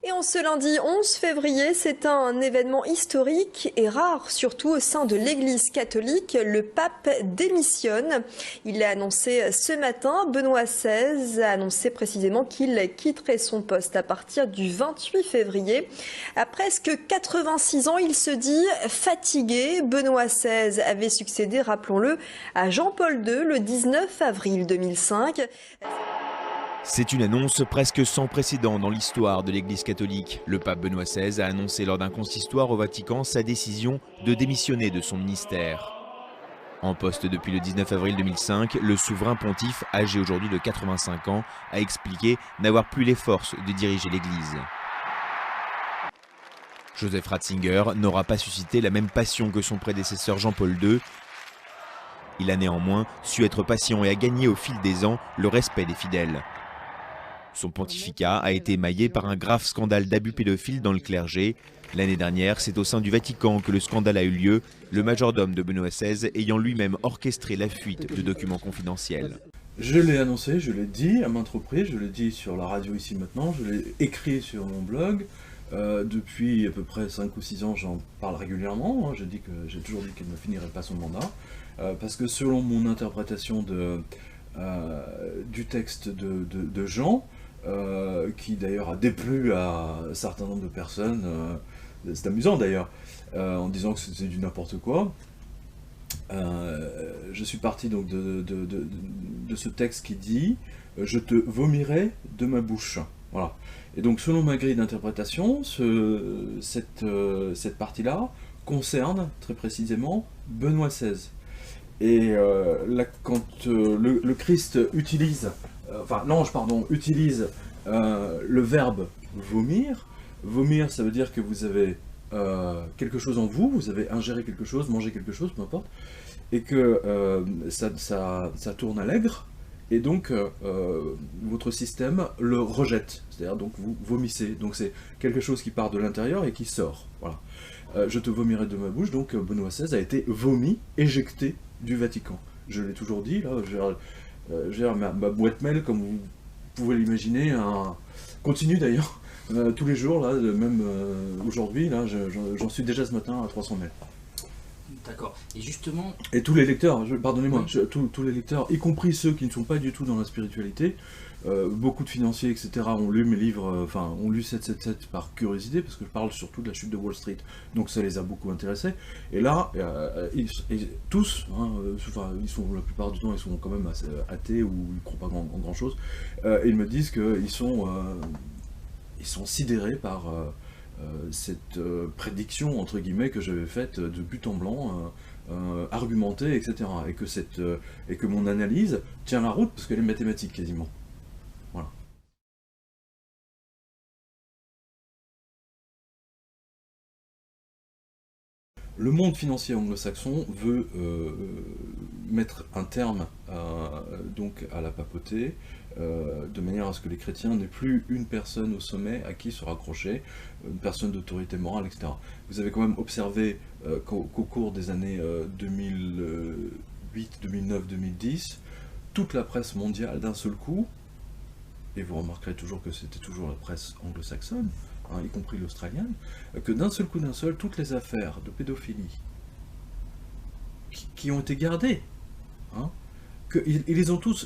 Et en ce lundi 11 février, c'est un événement historique et rare, surtout au sein de l'Église catholique. Le pape démissionne. Il l'a annoncé ce matin. Benoît XVI a annoncé précisément qu'il quitterait son poste à partir du 28 février. À presque 86 ans, il se dit fatigué. Benoît XVI avait succédé, rappelons-le, à Jean-Paul II le 19 avril 2005. C'est une annonce presque sans précédent dans l'histoire de l'Église catholique. Le pape Benoît XVI a annoncé lors d'un consistoire au Vatican sa décision de démissionner de son ministère. En poste depuis le 19 avril 2005, le souverain pontife, âgé aujourd'hui de 85 ans, a expliqué n'avoir plus les forces de diriger l'Église. Joseph Ratzinger n'aura pas suscité la même passion que son prédécesseur Jean-Paul II. Il a néanmoins su être patient et a gagné au fil des ans le respect des fidèles. Son pontificat a été émaillé par un grave scandale d'abus pédophiles dans le clergé. L'année dernière, c'est au sein du Vatican que le scandale a eu lieu, le majordome de Benoît XVI ayant lui-même orchestré la fuite de documents confidentiels. Je l'ai annoncé, je l'ai dit à maintes reprises, je l'ai dit sur la radio ici maintenant, je l'ai écrit sur mon blog. Depuis à peu près 5 ou 6 ans, j'en parle régulièrement. J'ai toujours dit qu'il ne finirait pas son mandat. Parce que selon mon interprétation du texte de Jean, qui d'ailleurs a déplu à un certain nombre de personnes, c'est amusant d'ailleurs, en disant que c'était du n'importe quoi. Je suis parti donc de ce texte qui dit « Je te vomirai de ma bouche ». Voilà. Et donc selon ma grille d'interprétation, cette partie-là concerne très précisément Benoît XVI. Et là, quand le Christ utilise, l'ange, pardon, utilise le verbe vomir, vomir ça veut dire que vous avez quelque chose en vous, vous avez ingéré quelque chose, mangé quelque chose, peu importe, et que ça tourne à l'aigre, et donc votre système le rejette, c'est-à-dire donc vous vomissez, donc c'est quelque chose qui part de l'intérieur et qui sort, voilà. Je te vomirai de ma bouche, donc Benoît XVI a été vomi, éjecté du Vatican. Je l'ai toujours dit, là, j'ai ma boîte mail, comme vous pouvez l'imaginer, continue d'ailleurs, tous les jours, là, même aujourd'hui, là, j'en suis déjà ce matin à 300 mails. D'accord. Et justement... Et tous les lecteurs, pardonnez-moi, tous les lecteurs, y compris ceux qui ne sont pas du tout dans la spiritualité, beaucoup de financiers, etc., ont lu mes livres, ont lu 777 par curiosité, parce que je parle surtout de la chute de Wall Street, donc ça les a beaucoup intéressés. Et là, tous, ils sont, la plupart du temps, ils sont quand même assez athées, ou ils ne croient pas en grand-chose, et ils me disent qu'ils sont sidérés par cette prédiction, entre guillemets, que j'avais faite de but en blanc, argumentée, etc. Et que mon analyse tient la route, parce qu'elle est mathématique, quasiment. Voilà. Le monde financier anglo-saxon veut mettre un terme donc à la papauté, de manière à ce que les chrétiens n'aient plus une personne au sommet à qui se raccrocher, une personne d'autorité morale, etc. Vous avez quand même observé qu'au cours des années 2008, 2009, 2010, toute la presse mondiale d'un seul coup, et vous remarquerez toujours que c'était toujours la presse anglo-saxonne, y compris l'australienne, que d'un seul coup, toutes les affaires de pédophilie qui ont été gardées,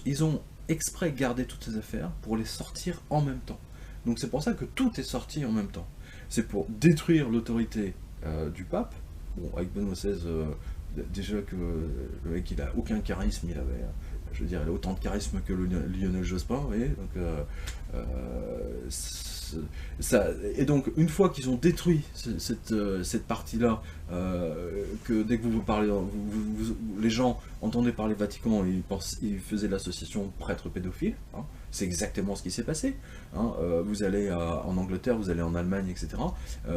ils ont exprès gardé toutes ces affaires pour les sortir en même temps. Donc c'est pour ça que tout est sorti en même temps. C'est pour détruire l'autorité du pape. Bon, avec Benoît XVI, déjà que le mec il a aucun charisme, il a autant de charisme que Lionel Jospin, vous voyez, donc et donc une fois qu'ils ont détruit cette partie-là, que dès que vous parlez, les gens entendaient parler Vatican, ils faisaient l'association prêtre pédophile, c'est exactement ce qui s'est passé. Vous allez en Angleterre, vous allez en Allemagne, etc.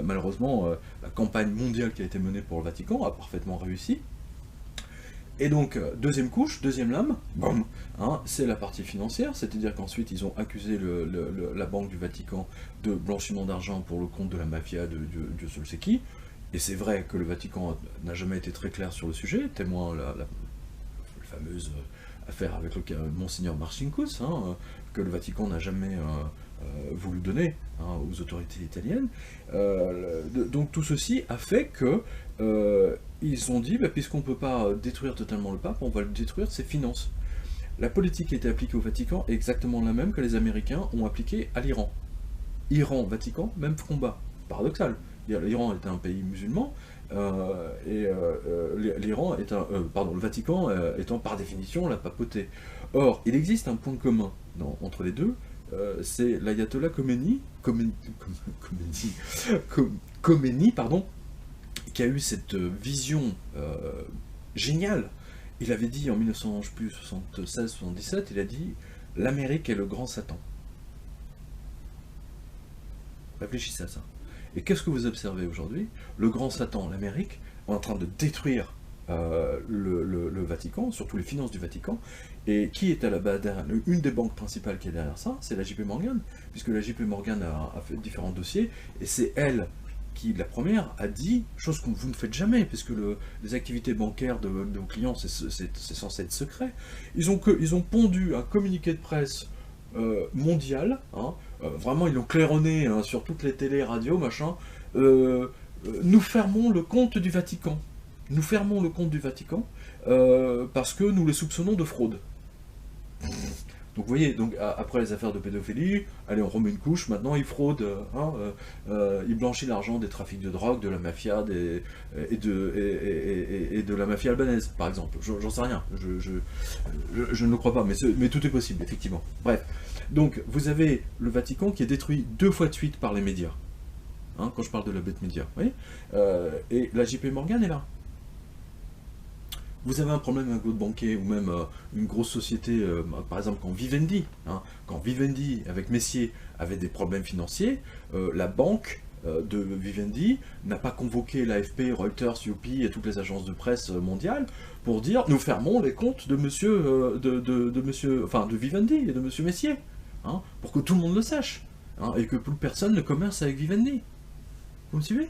Malheureusement, la campagne mondiale qui a été menée pour le Vatican a parfaitement réussi. Et donc, deuxième couche, deuxième lame, boum, c'est la partie financière, c'est-à-dire qu'ensuite ils ont accusé la Banque du Vatican de blanchiment d'argent pour le compte de la mafia de Dieu seul sait qui, et c'est vrai que le Vatican n'a jamais été très clair sur le sujet, témoin la fameuse affaire avec Monseigneur Marcinkus, que le Vatican n'a jamais voulu donner aux autorités italiennes. Donc tout ceci a fait que ils ont dit, puisqu'on ne peut pas détruire totalement le pape, on va le détruire ses finances. La politique qui a été appliquée au Vatican est exactement la même que les Américains ont appliquée à l'Iran. Iran, Vatican, même combat. Paradoxal. L'Iran est un pays musulman, l'Iran est le Vatican étant par définition la papauté. Or, il existe un point commun entre les deux, c'est l'ayatollah Khomeini, qui a eu cette vision géniale. Il avait dit en 1976-77, il a dit « L'Amérique est le grand Satan ». Réfléchissez à ça. Et qu'est-ce que vous observez aujourd'hui? Le grand Satan, l'Amérique, est en train de détruire le Vatican, surtout les finances du Vatican. Et qui est à la base derrière? Une des banques principales qui est derrière ça, c'est la JP Morgan, puisque la JP Morgan a fait différents dossiers, et c'est elle qui, la première, a dit, chose que vous ne faites jamais, puisque les activités bancaires de vos clients, c'est censé être secret. Ils ont pondu un communiqué de presse mondial, vraiment ils l'ont claironné sur toutes les télés, radios, machin. Nous fermons le compte du Vatican. Nous fermons le compte du Vatican parce que nous les soupçonnons de fraude. Donc vous voyez, après les affaires de pédophilie, allez, on remet une couche, maintenant il fraude, il blanchit l'argent des trafics de drogue, de la mafia, et de la mafia albanaise, par exemple. J'en sais rien, je ne le crois pas, mais tout est possible, effectivement. Bref, donc vous avez le Vatican qui est détruit 2 fois de suite par les médias, quand je parle de la bête média, vous voyez, et la JP Morgan est là. Vous avez un problème avec votre banquier, ou même une grosse société, par exemple quand Vivendi, avec Messier, avait des problèmes financiers, la banque de Vivendi n'a pas convoqué l'AFP, Reuters, UPI et toutes les agences de presse mondiales pour dire « nous fermons les comptes de de Vivendi et de monsieur Messier, pour que tout le monde le sache, et que plus personne ne commerce avec Vivendi ». Vous me suivez?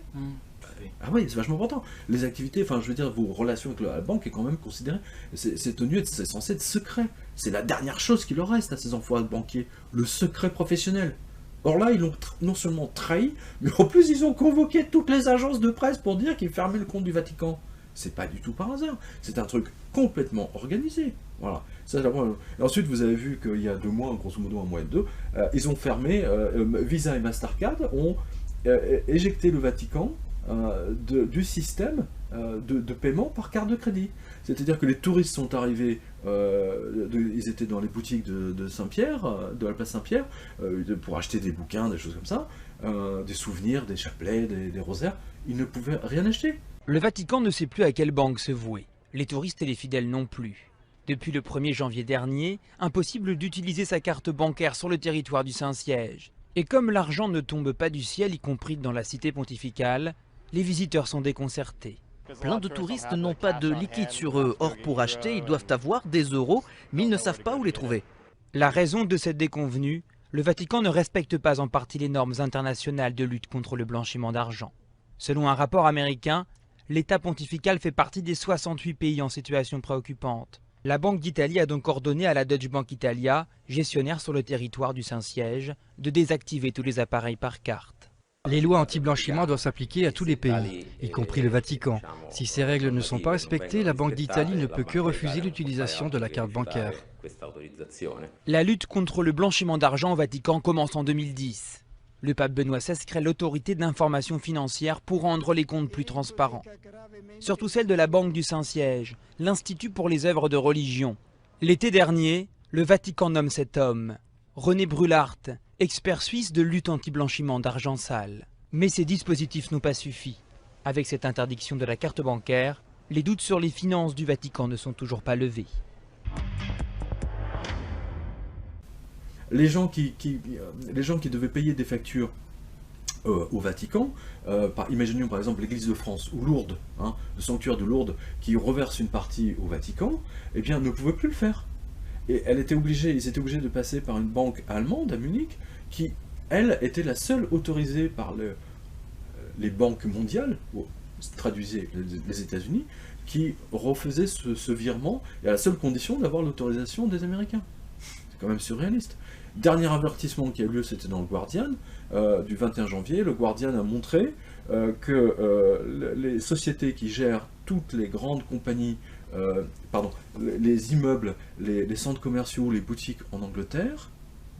Ah oui, c'est vachement important. Les activités, je veux dire, vos relations avec la banque est quand même considérée, c'est censé être secret. C'est la dernière chose qui leur reste à ces enfoirés de banquiers, le secret professionnel. Or là, ils l'ont non seulement trahi, mais en plus ils ont convoqué toutes les agences de presse pour dire qu'ils fermaient le compte du Vatican. C'est pas du tout par hasard, c'est un truc complètement organisé. Voilà. Ça, et ensuite, vous avez vu qu'il y a 2 mois, grosso modo 1 mois et 2, ils ont fermé, Visa et Mastercard ont éjecté le Vatican du système de paiement par carte de crédit. C'est-à-dire que les touristes sont arrivés, ils étaient dans les boutiques de Saint-Pierre, de la place Saint-Pierre, pour acheter des bouquins, des choses comme ça, des souvenirs, des chapelets, des rosaires, ils ne pouvaient rien acheter. Le Vatican ne sait plus à quelle banque se vouer, les touristes et les fidèles non plus. Depuis le 1er janvier dernier, impossible d'utiliser sa carte bancaire sur le territoire du Saint-Siège. Et comme l'argent ne tombe pas du ciel, y compris dans la cité pontificale, les visiteurs sont déconcertés. Plein de touristes n'ont pas de liquide sur eux. Or, pour acheter, ils doivent avoir des euros, mais ils ne savent pas où les trouver. La raison de cette déconvenue, le Vatican ne respecte pas en partie les normes internationales de lutte contre le blanchiment d'argent. Selon un rapport américain, l'État pontifical fait partie des 68 pays en situation préoccupante. La Banque d'Italie a donc ordonné à la Deutsche Bank Italia, gestionnaire sur le territoire du Saint-Siège, de désactiver tous les appareils par carte. Les lois anti-blanchiment doivent s'appliquer à tous les pays, y compris le Vatican. Si ces règles ne sont pas respectées, la Banque d'Italie ne peut que refuser l'utilisation de la carte bancaire. La lutte contre le blanchiment d'argent au Vatican commence en 2010. Le pape Benoît XVI crée l'autorité d'information financière pour rendre les comptes plus transparents. Surtout celle de la Banque du Saint-Siège, l'Institut pour les œuvres de religion. L'été dernier, le Vatican nomme cet homme, René Brulart, expert suisse de lutte anti-blanchiment d'argent sale. Mais ces dispositifs n'ont pas suffi. Avec cette interdiction de la carte bancaire, les doutes sur les finances du Vatican ne sont toujours pas levés. Les gens qui devaient payer des factures au Vatican, imaginons par exemple l'Église de France ou Lourdes, le sanctuaire de Lourdes, qui reverse une partie au Vatican, eh bien ne pouvaient plus le faire. Et ils étaient obligés de passer par une banque allemande à Munich, qui, elle, était la seule autorisée par les banques mondiales, traduisez les États-Unis, qui refaisaient ce virement, et à la seule condition d'avoir l'autorisation des Américains. C'est quand même surréaliste. Dernier avertissement qui a eu lieu, c'était dans le Guardian, du 21 janvier. Le Guardian a montré que les sociétés qui gèrent toutes les grandes compagnies, les immeubles, les centres commerciaux, les boutiques en Angleterre,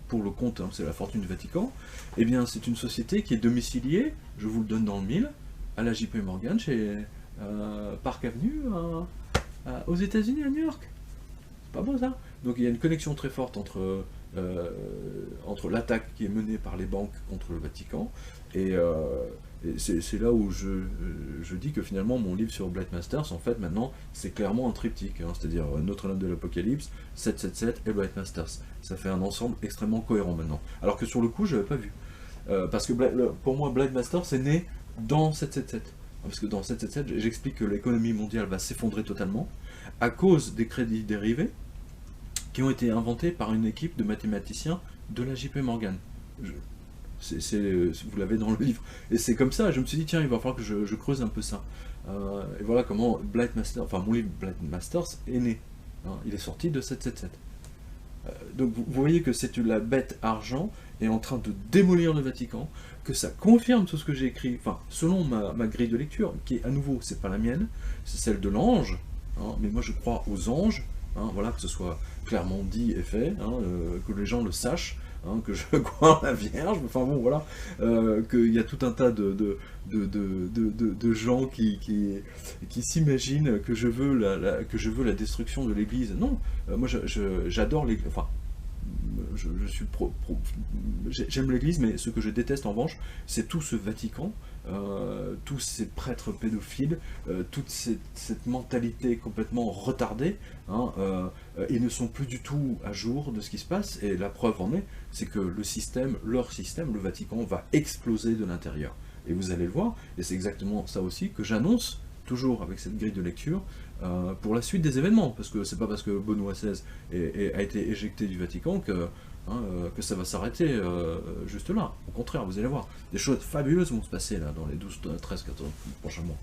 pour le compte, hein, c'est la fortune du Vatican, eh bien c'est une société qui est domiciliée, je vous le donne dans le mille, à la JP Morgan, chez Park Avenue, aux États-Unis, à New York. C'est pas beau ça? Donc il y a une connexion très forte entre l'attaque qui est menée par les banques contre le Vatican, et c'est là où je dis que finalement mon livre sur Blight Masters, en fait maintenant, c'est clairement un triptyque, hein, c'est-à-dire Notre-Dame de l'Apocalypse, 777 et Blight Masters. Ça fait un ensemble extrêmement cohérent maintenant. Alors que sur le coup, je n'avais pas vu. Parce que pour moi, Blight Masters est né dans 777. Parce que dans 777, j'explique que l'économie mondiale va s'effondrer totalement à cause des crédits dérivés qui ont été inventés par une équipe de mathématiciens de la JP Morgan. Vous l'avez dans le livre. Et c'est comme ça, je me suis dit, tiens, il va falloir que je creuse un peu ça. Et voilà comment Blight Masters, enfin mon livre Blight Masters est né. Hein, il est sorti de 777. Donc vous voyez que c'est la bête argent est en train de démolir le Vatican, que ça confirme tout ce que j'ai écrit, enfin, selon ma grille de lecture, qui est à nouveau, c'est pas la mienne, c'est celle de l'ange, hein, mais moi je crois aux anges, hein, voilà, que ce soit clairement dit et fait, hein, que les gens le sachent, hein, que je crois en la Vierge, enfin bon, voilà, qu'il y a tout un tas de gens qui s'imaginent que je veux la destruction de l'Église. Non, moi j'adore l'Église, enfin, j'aime l'Église, mais ce que je déteste en revanche, c'est tout ce Vatican, tous ces prêtres pédophiles, toute cette mentalité complètement retardée, hein, ils ne sont plus du tout à jour de ce qui se passe, et la preuve en est, c'est que leur système, le Vatican, va exploser de l'intérieur. Et vous allez le voir, et c'est exactement ça aussi que j'annonce, toujours avec cette grille de lecture, pour la suite des événements, parce que c'est pas parce que Benoît XVI a été éjecté du Vatican que ça va s'arrêter juste là. Au contraire, vous allez voir, des choses fabuleuses vont se passer là dans les 12, 13, 14 prochains mois.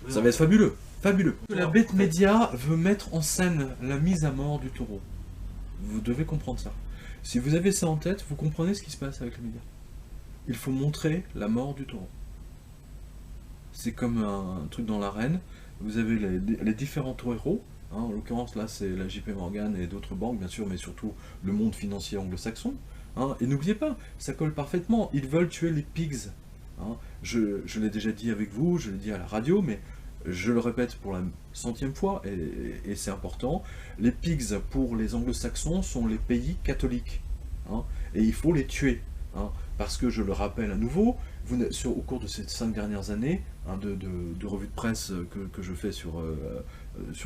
Ça va être fabuleux, fabuleux. La bête média veut mettre en scène la mise à mort du taureau. Vous devez comprendre ça. Si vous avez ça en tête, vous comprenez ce qui se passe avec les médias. Il faut montrer la mort du taureau. C'est comme un truc dans l'arène. Vous avez les différents héros, hein, en l'occurrence là c'est la JP Morgan et d'autres banques bien sûr, mais surtout le monde financier anglo-saxon. Hein, et n'oubliez pas, ça colle parfaitement, ils veulent tuer les pigs. Hein. Je l'ai déjà dit avec vous, je l'ai dit à la radio, mais je le répète pour la 100e fois, et c'est important, les pigs pour les anglo-saxons sont les pays catholiques. Hein, et il faut les tuer. Hein, parce que je le rappelle à nouveau, au cours de ces 5 dernières années, hein, de revues de presse que je fais sur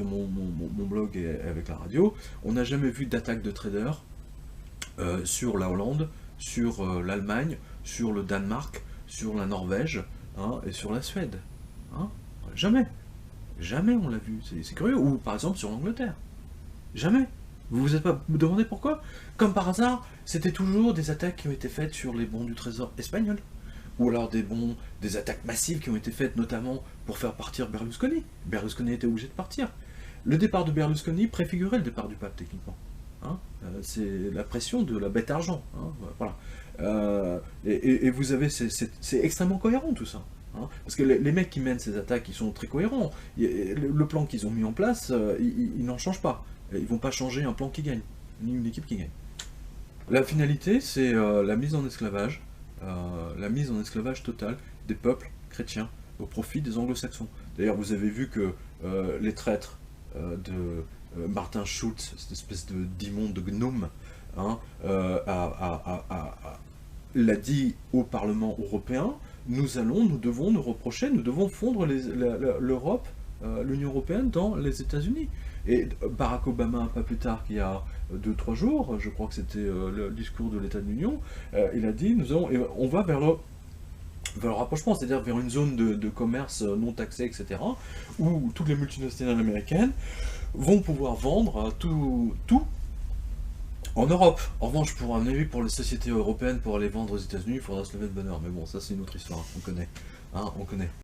mon blog et avec la radio, on n'a jamais vu d'attaque de traders sur la Hollande, sur l'Allemagne, sur le Danemark, sur la Norvège, hein, et sur la Suède. Hein, jamais. Jamais on l'a vu. C'est curieux. Ou par exemple sur l'Angleterre. Jamais. Vous vous êtes pas demandé pourquoi? Comme par hasard, c'était toujours des attaques qui ont été faites sur les bons du Trésor espagnol. Ou alors des attaques massives qui ont été faites notamment pour faire partir Berlusconi. Berlusconi était obligé de partir. Le départ de Berlusconi préfigurait le départ du pape, techniquement. Hein, c'est la pression de la bête argent. Hein, voilà. Et vous avez, c'est extrêmement cohérent tout ça. Hein, parce que les mecs qui mènent ces attaques, ils sont très cohérents. Le plan qu'ils ont mis en place, ils n'en changent pas. Ils vont pas changer un plan qui gagne, ni une équipe qui gagne. La finalité, c'est la mise en esclavage totale des peuples chrétiens au profit des anglo-saxons. D'ailleurs, vous avez vu que les traîtres de Martin Schulz, cette espèce d'immonde de gnome, hein, l'a dit au Parlement européen, nous devons nous reprocher, nous devons fondre l'Europe, l'Union européenne dans les États-Unis. Et Barack Obama, pas plus tard qu'il y a 2-3 jours, je crois que c'était le discours de l'État de l'Union, il a dit, on va vers le rapprochement, c'est-à-dire vers une zone de commerce non taxé, etc., où toutes les multinationales américaines vont pouvoir vendre tout en Europe. En revanche, pour un avis pour les sociétés européennes, pour aller vendre aux États-Unis, il faudra se lever de bonne heure. Mais bon, ça c'est une autre histoire, on connaît. Hein, on connaît.